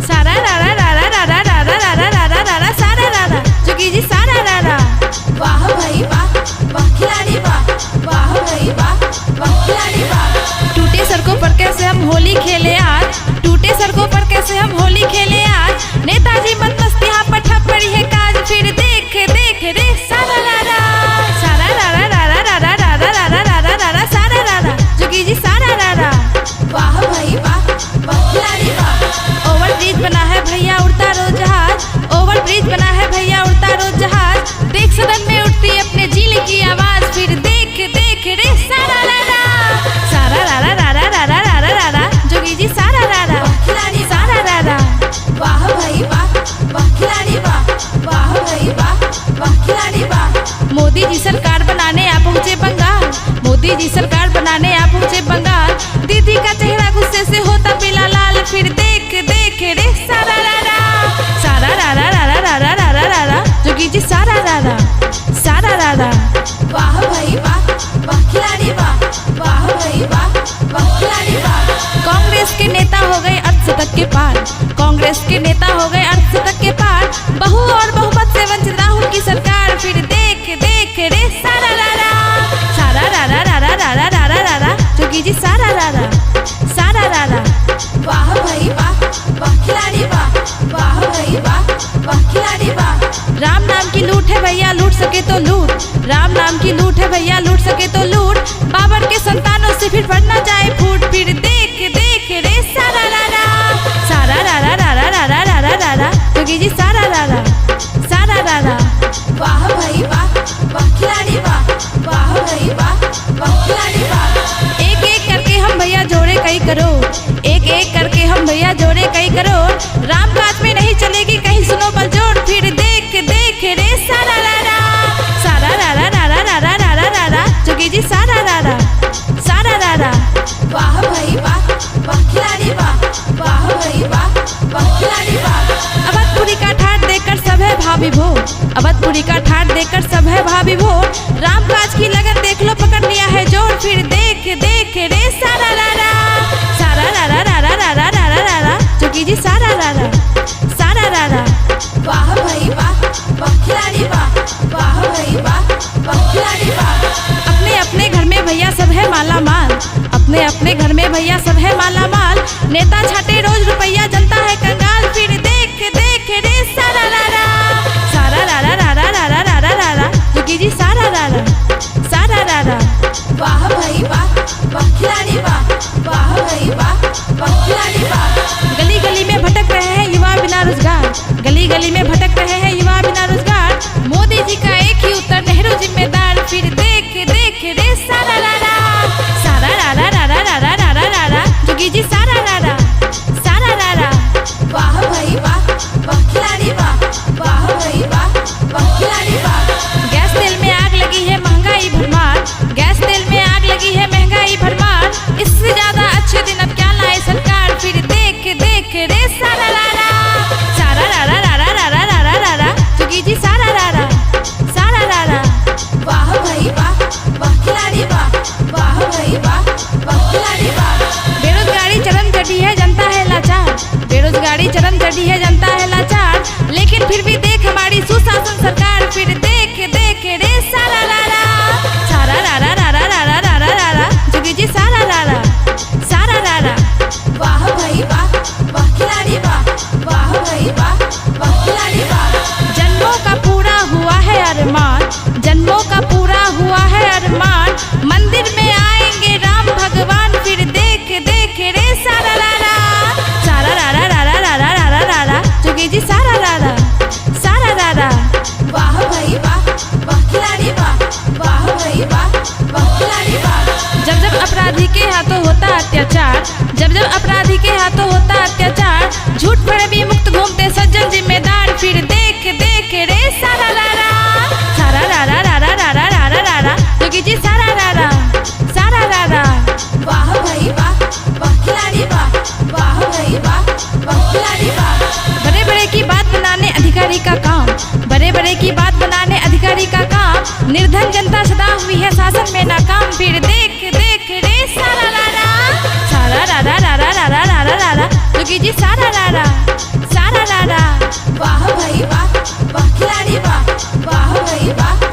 सारा रारा रारा रारा रारा रारा रारा रारा सारा रारा जोगी जी सारा रारा। वाह भाई वाह, वाह खिलाड़ी वाह, वाह भाई वाह, वाह खिलाड़ी वाह। टूटे सड़कों पर कैसे हम होली खेले आज, टूटे सड़कों पर कैसे हम होली खेले आज। नेताजी मत मस्ती यहाँ पर ठप पड़ी है काज, फिर देख देख रे सारा रारा। सारा रारा रारा रारा रारा रारा रारा रारा सारा रारा जोगी जी सारा रारा। वाह भाई वाह, वाह खिलाड़ी वाह। ओवर ब्रिज बना है भैया उड़ता रोज जहाज, ओवर ब्रिज बना है भैया उड़ता रोज जहाज। देख सदन में उठती अपने जिले की आवाज, फिर देख देख रे सारा रारा। सारा रारा रारा रारा रारा रारा जोगी जी सारा रारा। खिलाड़ी सारा रारा। वाह भाई वाह, वाह खिलाड़ी वाह, वाह भाई वाह, वाह खिलाड़ी वाह। मोदी जी सरकार बनाने आ पहुँचे बंगाल, मोदी जी सरकार बनाने आ पहुँचे बंगाल। दीदी का चेहरा गुस्से से होता पीला लाल, फिर देख देख रे सारा रारा। सारा रारा रारा रारा रारा रारा जोगी जी सारा रारा। सारा रारा। वाह भाई वाह, वाह खिलाड़ी वाह, वाह भाई वाह, वाह खिलाड़ी वाह। कांग्रेस के नेता हो गए अर्धशतक के पार, कांग्रेस के नेता हो गए अर्धशतक के पार। बहु और बहुमत से वंचित राहुल की सरकार, फिर देख देख रे सारा रारा। सारा रारा रारा रारा रारा रारा जोगी जी सारा रारा। सारा रारा। वाह भाई वाह, वाह खिलाड़ी वाह, वाह भाई वाह, वाह खिलाड़ी वाह। राम नाम की लूट है भैया लूट सके तो लूट, राम नाम की लूट है भैया लूट सके तो लूट। बाबर के संतानों से फिर बढ़ना जाए फूट, फिर देख देख रे सारा रारा। सारा रारा रारा रारा रारा रारा जोगी जी सारा रारा। सारा रारा। वाह भाई वाह, वाह खिलाड़ी वाह, वाह भाई वाह, वाह खिलाड़ी वाह। एक एक करके हम भैया जोड़े कई करोड़, एक एक करके हम भैया जोड़े कई करोड़। राम काज में नहीं चलेगी कहीं सुनो बलजोड़, फिर देख देख रे सारा रारा। सारा रारा रारा रारा रारा रारा जोगी जी सारा रारा। सारा रारा। वाह भाई वाह, वाह खिलाड़ी वाह, वाह भाई वाह, वाह खिलाड़ी वाह। अवधपुरी का ठाट देकर सब है भाभी भो, अवधपुरी का ठाट देकर सब है भाभी भो। राम काज की लगन देख लो पकड़ लिया है जोर, फिर देख देख रे सारा रारा। सारा रारा रारा रारा रारा रारा जोगी जी सारा रारा। सारा रारा। वाह भाई वाह, वाह खिलाड़ी वाह, वाह भाई वाह, वाह खिलाड़ी वाह। अपने अपने घर में भैया सब है माला माल, अपने अपने घर में भैया सब है माला माल। नेता छाटे रोज रुपया जनता है कंगाल, फिर देख देख रे सारा रारा। सारा रारा रारा रारा रारा रारा जोगी जी सारा रारा। सारा रारा। वाह भाई वाह, वाह खिलाड़ी वाह, वाह भाई वाह, वाह खिलाड़ी वाह। गली गली में भटक रहे हैं युवा बिना रोजगार, गली गली में भटक रहे हैं युवा बिना रोजगार। मोदी जी का एक ही उत्तर नेहरू जिम्मेदार, फिर देख देख रे सारा रारा। सारा रारा रारा रारा रारा रारा जोगी जी सारा रारा। सारा रारा। वाह भाई वाह, वाह खिलाड़ी वाह, वाह भाई वाह, वाह खिलाड़ी वाह। गैस तेल में आग लगी है महंगाई भरमार, गैस तेल में आग लगी है महंगाई भरमार। इससे ज्यादा अच्छे दिन अब क्या लाए सरकार, फिर देख देख रे सारा रारा। सारा रारा रारा रारा रारा रारा जोगी जी सारा रारा। सारा रारा। वाह भाई वाह, वाह खिलाड़ी वाह, वाह भाई वाह, वाह खिलाड़ी वाह। बेरोजगारी चरम चढ़ी है जनता है लाचार, बेरोजगारी चरम चढ़ी है जनता है लाचार। लेकिन फिर भी देख हमारी सुशासन सरकार, फिर देख देख रे सारा रारा। सारा रारा रारा रारा रारा रारा जोगी जी सारा रारा। सारा रारा। वाह भाई वाह, वाह खिलाड़ी वाह, वाह भाई वाह, वाह खिलाड़ी वाह। जन्मों का पूरा हुआ है अरमान, जन्मों का पूरा हुआ है अरमान। मंदिर में आएंगे राम भगवान, फिर देख देख रे सारा रारा। सारा रारा रारा रारा रारा रारा जोगी जी सारा रारा। सारा रारा। वाह भाई वाह, वाह खिलाड़ी वाह, वाह भाई वाह, वाह खिलाड़ी वाह। जब जब अपराधी के हाथों होता अत्याचार, जब जब अपराधी के हाथों होता अत्याचार। झूठ पर भी मुक्त घूमते सज्जन जिम्मेदार, फिर देख देख रे सारा रारा। सारा रारा रारा रारा रारा रारा जोगी जी सारा रारा। सारा रारा। वाह भाई वाह, वाह खिलाड़ी वाह, वाह भाई वाह, वाह खिलाड़ी वाह। बड़े बड़े की बात बनाने अधिकारी का काम, बड़े बड़े की बात बनाने अधिकारी का काम। निर्धन जनता सदा हुई है शासन में नाकाम, फिर देख देख रे सारा रारा। सारा रारा रारा रारा रारा रारा वाह